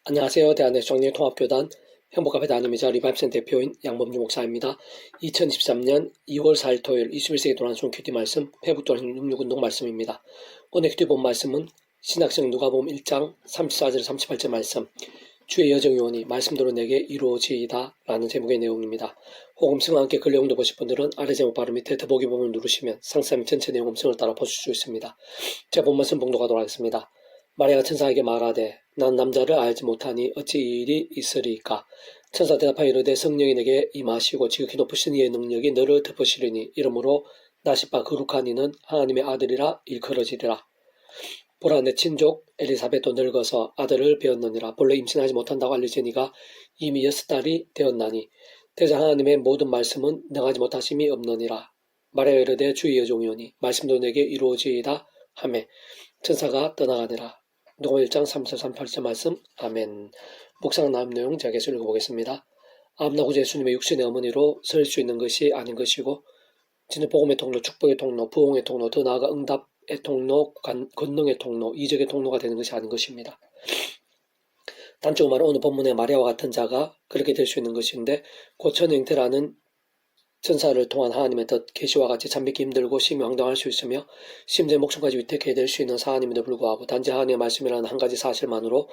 안녕하세요. 대한예수장로의 통합교단 행복카페 담임이자 리바입센 대표인 양범주 목사입니다. 2023년 2월 4일 토요일 21세기 도란순 큐티 말씀 회복도란 66운동 말씀입니다. 오늘 큐티 본 말씀은 신학생 누가복음 1장 34절 38절 말씀, 주의 여정요원이 말씀대로 내게 이루어지이다 라는 제목의 내용입니다. 혹음성과 함께 글 내용도 보실 분들은 아래 제목 바로 밑에 더보기 부분을 누르시면 상세 및 전체 내용 음성을 따라 보실 수 있습니다. 제가 본 말씀 봉독하도록 하겠습니다. 마리아가 천사에게 말하되 난 남자를 알지 못하니 어찌 이 일이 있으리까. 천사 대답하여 이르되 성령이 내게 임하시고 지극히 높으신 이의 능력이 너를 덮으시리니 이러므로 나시바 거룩한 이는 하나님의 아들이라 일컬어지리라. 보라 내 친족 엘리사벳도 늙어서 아들을 배었느니라. 본래 임신하지 못한다고 알려지니가 이미 6달이 되었나니 대장 하나님의 모든 말씀은 능하지 못하심이 없느니라. 마리아가 이르되 주의 여종이오니 말씀도 내게 이루어지이다 하매 천사가 떠나가니라. 누가복음 1장 33-38절 말씀. 아멘. 묵상 나름 내용 제가 계속 읽어보겠습니다. 아합나 구주 예수님의 육신의 어머니로 설 수 있는 것이 아닌 것이고 진짜 복음의 통로, 축복의 통로, 부흥의 통로, 더 나아가 응답의 통로, 권능의 통로, 이적의 통로가 되는 것이 아닌 것입니다. 단적으로 말하면 오늘 본문의 마리아와 같은 자가 그렇게 될 수 있는 것인데 고천행태라는 천사를 통한 하나님의 뜻, 계시와 같이 참믿기 힘들고 심히 황당할 수 있으며 심지어 목숨까지 위태케 될 수 있는 사안임에도 불구하고 단지 하나님의 말씀이라는 한 가지 사실만으로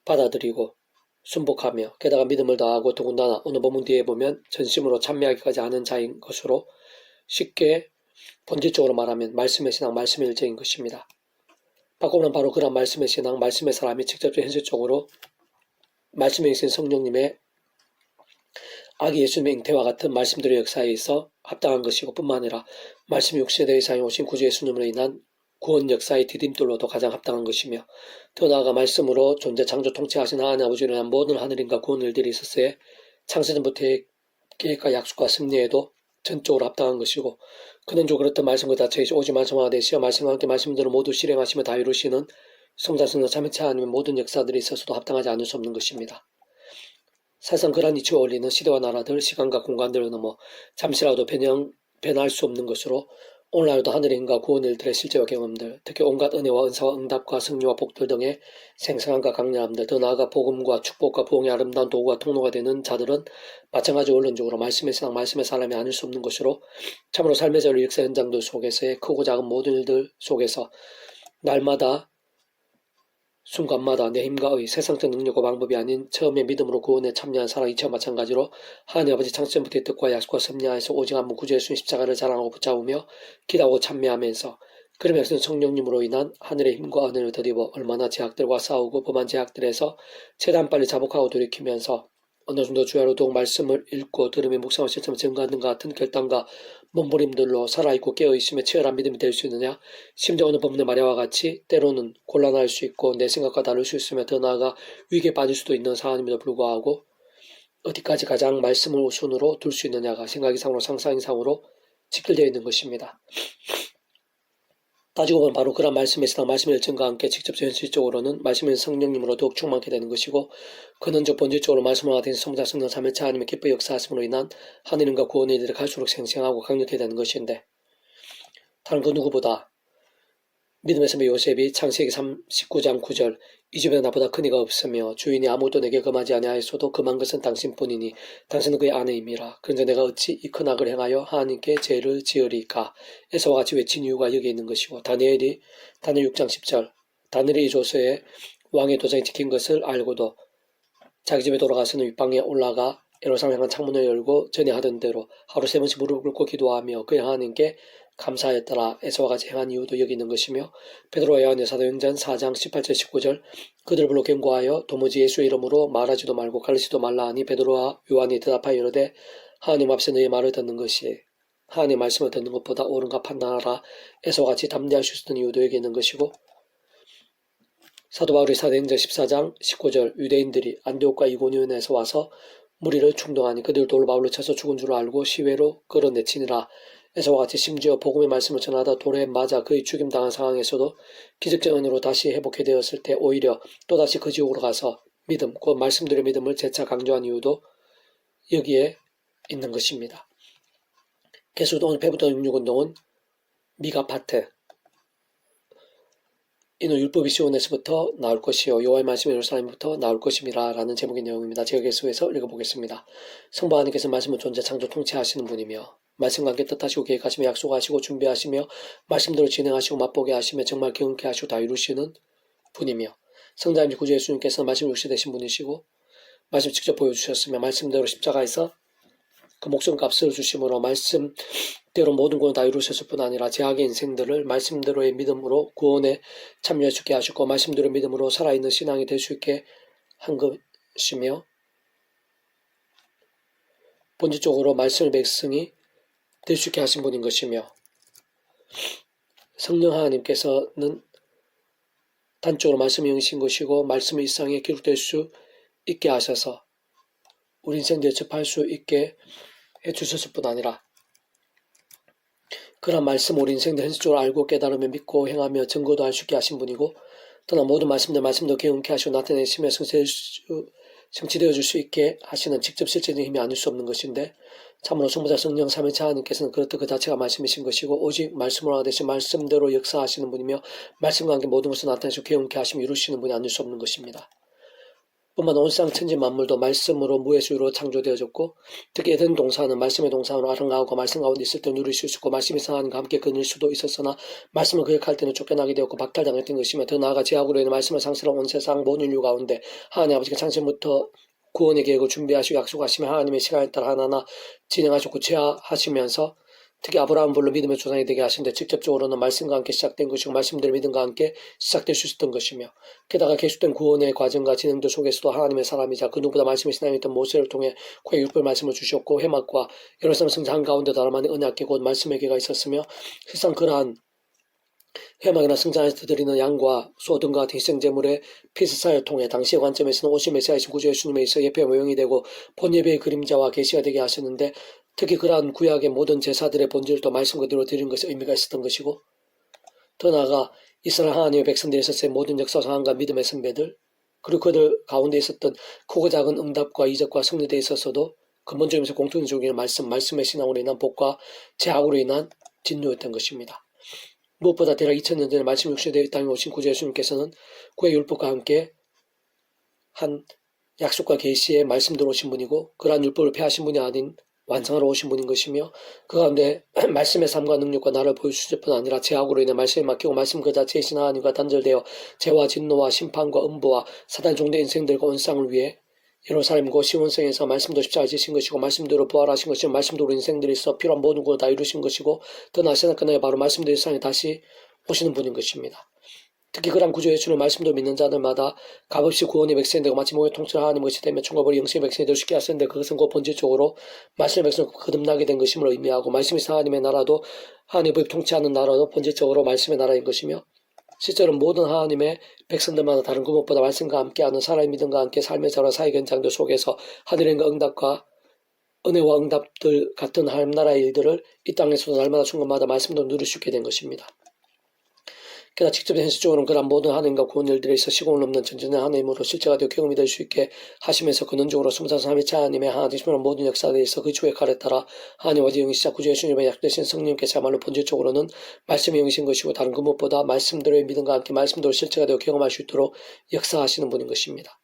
받아들이고 순복하며 게다가 믿음을 다하고 더군다나 오늘 본문 뒤에 보면 전심으로 참여하기까지 하는 자인 것으로 쉽게 본질적으로 말하면 말씀의 신앙, 말씀의 일정인 것입니다. 바꾸면 바로 그런 말씀의 신앙, 말씀의 사람이 직접적 현실적으로 말씀에 계신 성령님의 아기 예수님의 잉태와 같은 말씀들의 역사에 있어 합당한 것이고 뿐만 아니라 말씀이 육신에 대해 사용해 오신 구주 예수님으로 인한 구원 역사의 디딤돌로도 가장 합당한 것이며 더 나아가 말씀으로 존재 창조 통치하신 하나님 아버지로 인한 모든 하늘인과 구원 일들이 있었으에 창세전부터의 계획과 약속과 승리에도 전적으로 합당한 것이고 그는 주 그렇던 말씀과 자체이시 오직 말씀하가 되시어 말씀과 함께 말씀대로 모두 실행하시며 다 이루시는 성자 성령 삼위체 하나님의 모든 역사들이 있어서도 합당하지 않을 수 없는 것입니다. 사실상 그러한 이치에 어울리는 시대와 나라들, 시간과 공간들을 넘어 잠시라도 변할 수 없는 것으로 오늘날도 하늘의 힘과 구원 일들의 실제와 경험들, 특히 온갖 은혜와 은사와 응답과 승리와 복들 등의 생생함과 강렬함들, 더 나아가 복음과 축복과 부흥의 아름다운 도구와 통로가 되는 자들은 마찬가지로 원론적으로 말씀의 신앙, 말씀의 사람이 아닐 수 없는 것으로 참으로 삶의 전류 역사 현장들 속에서의 크고 작은 모든 일들 속에서 날마다 순간마다 내 힘과 의, 세상적 능력과 방법이 아닌 처음에 믿음으로 구원에 참여한 사랑 이치와 마찬가지로 하나님 아버지 창세전부터의 뜻과 약속과 섭리하에서 오직 한 분 구주 예수님 십자가를 자랑하고 붙잡으며 기도하고 참여하면서 그러면서 성령님으로 인한 하늘의 힘과 은혜를 덧입어 얼마나 제약들과 싸우고 범한 제약들에서 최대한 빨리 자복하고 돌이키면서 어느 정도 주야로 더욱 말씀을 읽고 들으며 묵상을 실천하며 증거하는 것 같은 결단과 몸부림들로 살아있고 깨어있으며 치열한 믿음이 될 수 있느냐? 심지어 오늘 본문의 마리아와 같이 때로는 곤란할 수 있고 내 생각과 다를 수 있으며 더 나아가 위기에 빠질 수도 있는 상황임에도 불구하고 어디까지 가장 말씀을 우선으로 둘 수 있느냐가 생각이상으로 상상이상으로 직결되어 있는 것입니다. 따지고 보면 바로 그런 말씀의 신앙, 말씀의 열정과 함께 직접 현실적으로는 말씀의 성령님으로 더욱 충만하게 되는 것이고 그는 저 본질적으로 말씀을 하게 된 성자 성령 삼일체 하나님의 기뻐 역사하심으로 인한 하늘인과 구원의 일들이 갈수록 생생하고 강력해 되는 것인데 다른 그 누구보다 믿음의 선배 요셉이 창세기 39장 9절 이 집에 나보다 큰 이가 없으며 주인이 아무도 내게 금하지 아니하였어도 금한 것은 당신뿐이니 당신은 그의 아내임이라. 그런데 내가 어찌 이 큰 악을 행하여 하나님께 죄를 지으리까. 에서와 같이 외친 이유가 여기에 있는 것이고 다니엘 6장 10절 다니엘이 이 조서에 왕의 도장이 찍힌 것을 알고도 자기 집에 돌아가서는 윗방에 올라가 예루살렘 향한 창문을 열고 전에 하던 대로 하루 3번씩 무릎을 꿇고 기도하며 그의 하나님께 감사했더라. 에서와 같이 행한 이유도 여기 있는 것이며 베드로와 요한의 사도행전 4장 18절 19절 그들을 불러 경고하여 도무지 예수의 이름으로 말하지도 말고 가르치지도 말라 하니 베드로와 요한이 대답하여 이르되 하나님 앞에서 너의 말을 듣는 것이 하나님의 말씀을 듣는 것보다 옳은가 판단하라. 에서와 같이 담대할 수 있었던 이유도 여기 있는 것이고 사도 바울이 사도행전 14장 19절 유대인들이 안디옥과 이고니온에서 와서 무리를 충동하니 그들 돌로 바울로 쳐서 죽은 줄 알고 시외로 끌어내치니라. 에서와 같이 심지어 복음의 말씀을 전하다 돌에 맞아 그의 죽임당한 상황에서도 기적적 은혜로 다시 회복해 되었을 때 오히려 또다시 그 지옥으로 가서 믿음, 그 말씀들의 믿음을 재차 강조한 이유도 여기에 있는 것입니다. 계속 오늘 배부터 66운동은 미가파트 이는 율법이 시온에서부터 나올 것이요 여호와의 말씀이 예루살렘부터 나올 것임이라 라는 제목의 내용입니다. 제가 계속해서 읽어보겠습니다. 성부 하나님께서 말씀을 존재 창조 통치하시는 분이며 말씀과 함께 뜻하시고 계획하시며 약속하시고 준비하시며 말씀대로 진행하시고 맛보게 하시며 정말 경험케 하시고 다 이루시는 분이며 성자님 구주 예수님께서는 말씀 육시 되신 분이시고 말씀 직접 보여주셨으며 말씀대로 십자가에서 그 목숨값을 주심으로 말씀대로 모든 구원 다 이루셨을 뿐 아니라 제약의 인생들을 말씀대로의 믿음으로 구원에 참여할 수 있게 하셨고 말씀대로의 믿음으로 살아있는 신앙이 될 수 있게 한 것이며 본질적으로 말씀의 백성이 될 수 있게 하신 분인 것이며 성령 하나님께서는 단적으로 말씀이 영이신 것이고 말씀의 일상에 기록될 수 있게 하셔서 우리 인생들을 접할 수 있게 해주셨을 뿐 아니라 그런 말씀 우리 인생들 현실적으로 알고 깨달으며 믿고 행하며 증거도 할 수 있게 하신 분이고 또나 모든 말씀도 경험케 하시고 나타내시며 성취되어 줄 수 있게 하시는 직접 실제적인 힘이 아닐 수 없는 것인데 참으로 성부자 성령 삼위일체 하나님께서는 그렇듯 그 자체가 말씀이신 것이고 오직 말씀으로 하듯이 말씀대로 역사하시는 분이며 말씀과 함께 모든 것을 나타내시고 경험케 하시며 이루시는 분이 아닐 수 없는 것입니다. 뿐만 온상 천지 만물도 말씀으로 무에서유로 창조되어졌고 특히 에덴 동산은 말씀의 동산으로 아름다우고 말씀 가운데 있을 때 누릴 수 있었고 말씀이 하나님과 함께 거닐 수도 있었으나 말씀을 거역할 때는 쫓겨나게 되었고 박탈당했던 것이며 더 나아가 제약으로 인해 말씀을 상실한 온 세상 모든 인류 가운데 하나님 아버지가 창세부터 구원의 계획을 준비하시고 약속하시며 하나님의 시간에 따라 하나하나 진행하시고 구체화하시면서 특히 아브라함 불로 믿음의 조상이 되게 하신데 직접적으로는 말씀과 함께 시작된 것이고 말씀대로 믿음과 함께 시작될 수 있었던 것이며 게다가 계속된 구원의 과정과 진행들 속에서도 하나님의 사람이자 그 누구보다 말씀의 신앙이었던 모세를 통해 구약 율법 말씀을 주셨고 해막과 예루살렘 성전 한가운데 나라만의 언약궤 곧 말씀의 궤가 있었으며 실상 그러한 회막이나 성전에서 드리는 양과 소 등과 같은 희생제물의 피스사를 통해 당시의 관점에서는 오실 메시아이신 구주 예수님에 있어 예배 모형이 되고 본예배의 그림자와 계시가 되게 하셨는데 특히 그러한 구약의 모든 제사들의 본질도 말씀 그대로 드린 것에 의미가 있었던 것이고 더 나아가 이스라엘 하나님의 백성들이 있었을 모든 역사 상황과 믿음의 선배들 그리고 그들 가운데 있었던 크고 작은 응답과 이적과 승리에 있어서도 근본적이면서 공통적인 말씀의 신앙으로 인한 복과 제약으로 인한 진노였던 것입니다. 무엇보다 대략 2000년 전에 말씀 육신되어 이 땅에 오신 구주 예수님께서는 구약 율법과 함께 한 약속과 계시의 말씀대로 오신 분이고 그러한 율법을 폐하신 분이 아닌 완성하러 오신 분인 것이며 그 가운데 말씀의 삶과 능력과 나를 보여주실 뿐 아니라 제약으로 인해 말씀에 맡기고 말씀 그 자체이신 하나님과 단절되어 죄와 진노와 심판과 음보와 사단 종대 인생들과 온상을 위해 예루살렘과 시온성에서 말씀도 십자가에 지신 것이고 말씀대로 부활하신 것이고 말씀대로 인생들이 있어 필요한 모든 것을 다 이루신 것이고 더 나시나 끝나에 바로 말씀대로 세상에 다시 오시는 분인 것입니다. 특히 그런 구주 예수를 말씀도 믿는 자들마다 값없이 구원의 백성이 되고 마치 목의 통치를 하나님 것이 되며 총과벌이 영생의 백성이 될 수 있게 하셨는데 그것은 곧 본질적으로 말씀의 백성을 거듭나게 된 것임을 의미하고 말씀이 하나님의 나라도 하나님의 법이 통치하는 나라도 본질적으로 말씀의 나라인 것이며 실제로 모든 하나님의 백성들마다 다른 그 무엇보다 말씀과 함께하는 사람의 믿음과 함께 삶의 자라 사회 현장들 속에서 하늘의 응답과 은혜와 응답들 같은 하나님 나라의 일들을 이 땅에서도 날마다 순간마다 말씀도 누릴 수 있게 된 것입니다. 게다가 직접 현실적으로는 그런 모든 하나님과 구원 일들에 있어 시공을 넘는 전전의 하나님으로 실제가 되어 경험이 될 수 있게 하시면서 근원적으로 성삼 삼위일체 하나님의 하나님의 모든 역사에 있어 그 주의 칼에 따라 하나님과 영이시자 구주 예수님의 약되신 성령께서야말로 본질적으로는 말씀이 영이신 것이고 다른 그 무엇보다 말씀대로의 믿음과 함께 말씀대로 실제가 되어 경험할 수 있도록 역사하시는 분인 것입니다.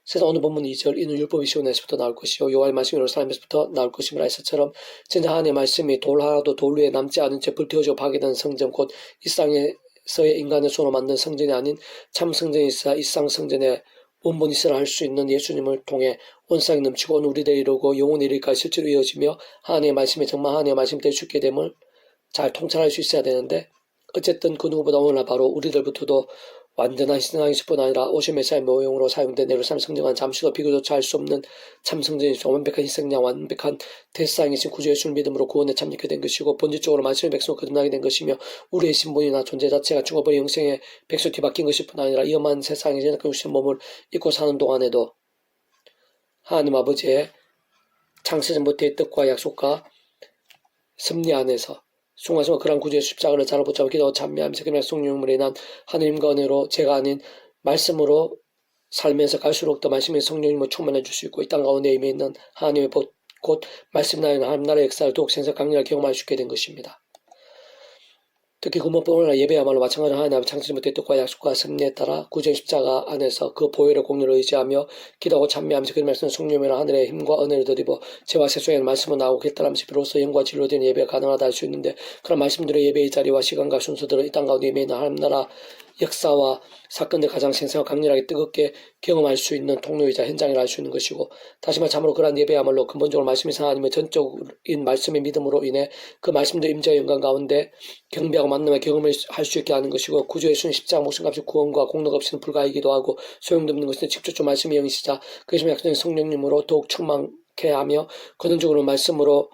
그래서 오늘 본문 2절 이는 율법이 시온에서부터 나올 것이요 여호와의 말씀이 예루살렘에서부터 나올 것임이라 했어처럼 진짜 하나님의 말씀이 돌 하나도 돌 위에 남지 않은 채 불태워져 파괴된 성전 곧 이 땅에서의 인간의 손으로 만든 성전이 아닌 참 성전이 있어 이 쌍 성전의 원본 이스라 할 수 있는 예수님을 통해 온 땅이 넘치고 온 우리들이 이루고 영원히 이르기까지 실제로 이어지며 하나님의 말씀이 정말 하나님의 말씀이 될 수 있게 됨을 잘 통찰할 수 있어야 되는데 어쨌든 그 누구보다 오늘날 바로 우리들부터도 완전한 신앙이실 뿐 아니라 오실 메시아의 모형으로 사용된 예루살렘 성전과는 잠시도 비교조차 할 수 없는 참성전이시고 완벽한 희생양 완벽한 대상이신 구주 예수를 믿음으로 구원에 참여하게 된 것이고 본질적으로 말씀의 백성을 거듭나게 된 것이며 우리의 신분이나 존재 자체가 죽어버린 영생의 백성 뒤바뀐 것일 뿐 아니라 이 험한 세상에 제작해 주신 몸을 입고 사는 동안에도 하나님 아버지의 창세전부터의 뜻과 약속과 섭리 안에서 순간순간 그런 구주의 십자가를 잘 붙잡고 기도하고 찬미하면서 그냥 성령으로 인한 하느님과 은혜로 제가 아닌 말씀으로 살면서 갈수록 더 말씀의 성령님을 충만해 줄 수 있고 이 땅 가운데 임해 있는 하나님의 복, 곧 말씀 나라의 하나님 나라의 역사를 더욱 생생 강렬하게 경험할 수 있게 된 것입니다. 특히 근본법 오늘날 예배야말로 마찬가지로 하나님 아버지 창조주의 뜻과 약속과 섭리에 따라 구전 십자가 안에서 그 보혈의 공로를 의지하며 기도하고 찬미하면서 그 말씀 성령이나 하늘의 힘과 은혜를 드리고 죄와 세속의 말씀을 나오고 결단하면서 비로소 영과 진리로 된 예배가 가능하다 할 수 있는데 그런 말씀들의 예배의 자리와 시간과 순서들은 이 땅 가운데 임해 있는 하나님 나라 역사와 사건들 가장 생생하고 강렬하게 뜨겁게 경험할 수 있는 통로이자 현장이라 할 수 있는 것이고 다시 말해 참으로 그러한 예배야말로 근본적으로 말씀이 하나님의 전적인 말씀의 믿음으로 인해 그 말씀도 임재의 영광 가운데 경배하고 만남의 경험을 할 수 있게 하는 것이고 구주의 순 십자가 목숨값이 구원과 공로가 없이는 불가이기도 하고 소용도 없는 것은 직접적 말씀의 영이시자 그것이 약속된 성령님으로 더욱 충만케 하며 근원적으로 말씀으로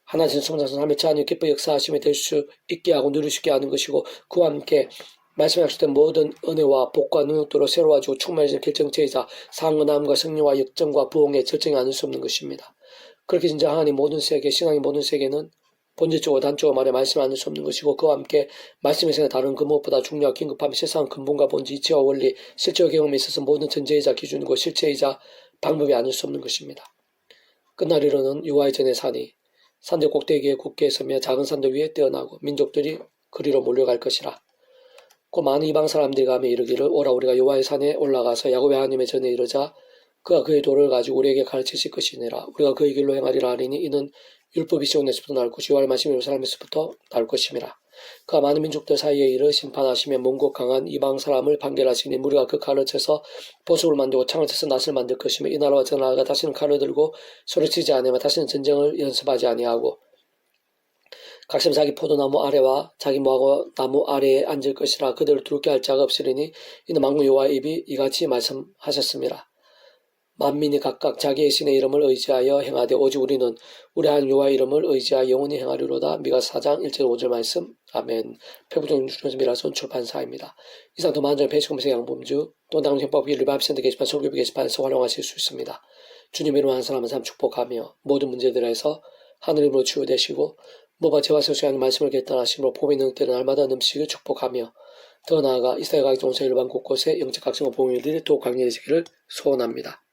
하나님 성장선 하며 하나님 기뻐 역사하심이 될 수 있게 하고 누릴 수 있게 하는 것이고 그와 함께 말씀에 약속된 모든 은혜와 복과 능력도로 새로워지고 충만해지는 결정체이자 상은함과 성령과 역정과 부흥의 절정이 아닐 수 없는 것입니다. 그렇게 진짜 하나님 모든 세계, 신앙의 모든 세계는 본질적으로 단적으로 말해 말씀을 아닐 수 없는 것이고 그와 함께 말씀에서 다른 그 무엇보다 중요하고 긴급함이 세상 근본과 본질, 이치와 원리, 실제와 경험에 있어서 모든 전제이자 기준이고 실체이자 방법이 아닐 수 없는 것입니다. 끝날이로는 유아의 전의 산이 산들 꼭대기에 굳게 서며 작은 산들 위에 뛰어나고 민족들이 그리로 몰려갈 것이라. 그 많은 이방 사람들이 가며 이르기를 오라 우리가 여호와의 산에 올라가서 야곱의 하나님의 전에 이르자 그가 그의 도를 가지고 우리에게 가르치실 것이니라. 우리가 그의 길로 행하리라 하리니 이는 율법이 시온에서부터 나올 것이요 여호와의 말씀이 예루살렘에서부터 나올 것임이라. 그가 많은 민족들 사이에 이르 심판하시며 먼곳 강한 이방 사람을 판결하시니 무리가 그 칼을 쳐서 보석을 만들고 창을 쳐서 낫을 만들 것이며 이 나라와 저 나라가 다시는 칼을 들고 소리치지 아니하며 다시는 전쟁을 연습하지 아니하고 각점 자기 포도나무 아래와 자기 무화과 나무 아래에 앉을 것이라. 그들을 두렵게 할 자가 없으리니 이는 만국 여호와의 입이 이같이 말씀하셨습니다. 만민이 각각 자기의 신의 이름을 의지하여 행하되 오직 우리는 우리 하나님 여호와의 이름을 의지하여 영원히 행하리로다. 미가서 4장 1절 5절 말씀. 아멘. 표부종 주전미라손 출판사입니다. 이상 더 많은 페이스컴에서 양범주 또 다른 형법이 리바이브센터 게시판 설교비 게시판에서 활용하실 수 있습니다. 주님 이름으로 한 사람은 삶 축복하며 모든 문제들에서 하늘님으로 치유되시고 모바 죄와 세속의 하나님 말씀을 결단하심으로 복음의 능력되는 날마다 넘치기를 축복하며 더 나아가 이스라엘 각종 일반 곳곳에 영적 각성과 복음의 일들이 더욱 강렬해지기를 소원합니다.